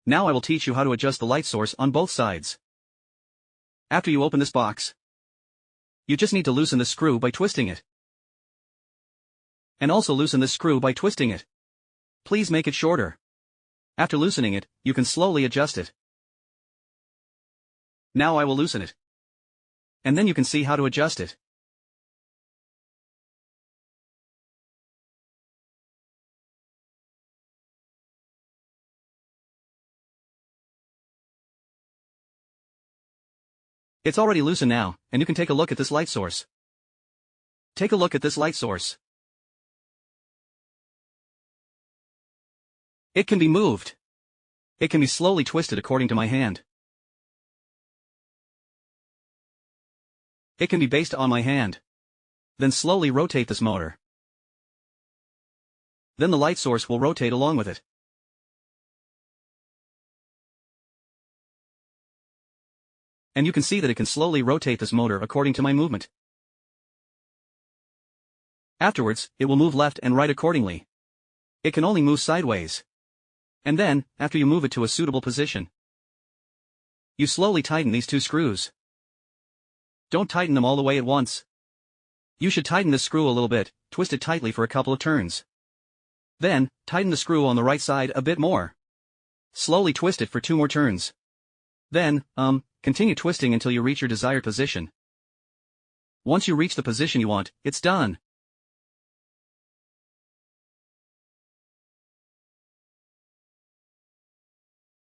Now I will teach you how to adjust the light source on both sides. After you open this box, you just need to loosen the screw by twisting it. And also loosen this screw by twisting it. Please make it shorter. After loosening it, you can slowly adjust it. Now I will loosen it. And then you can see how to adjust it. It's already loosened now, and you can take a look at this light source. Take a look at this light source. It can be moved. It can be slowly twisted according to my hand. It can be based on my hand. Then slowly rotate this motor. Then the light source will rotate along with it. And you can see that it can slowly rotate this motor according to my movement. Afterwards, it will move left and right accordingly. It can only move sideways. And then, after you move it to a suitable position, you slowly tighten these two screws. Don't tighten them all the way at once. You should tighten this screw a little bit, twist it tightly for a couple of turns. Then, tighten the screw on the right side a bit more. Slowly twist it for 2 more turns. Then, continue twisting until you reach your desired position. Once you reach the position you want, it's done.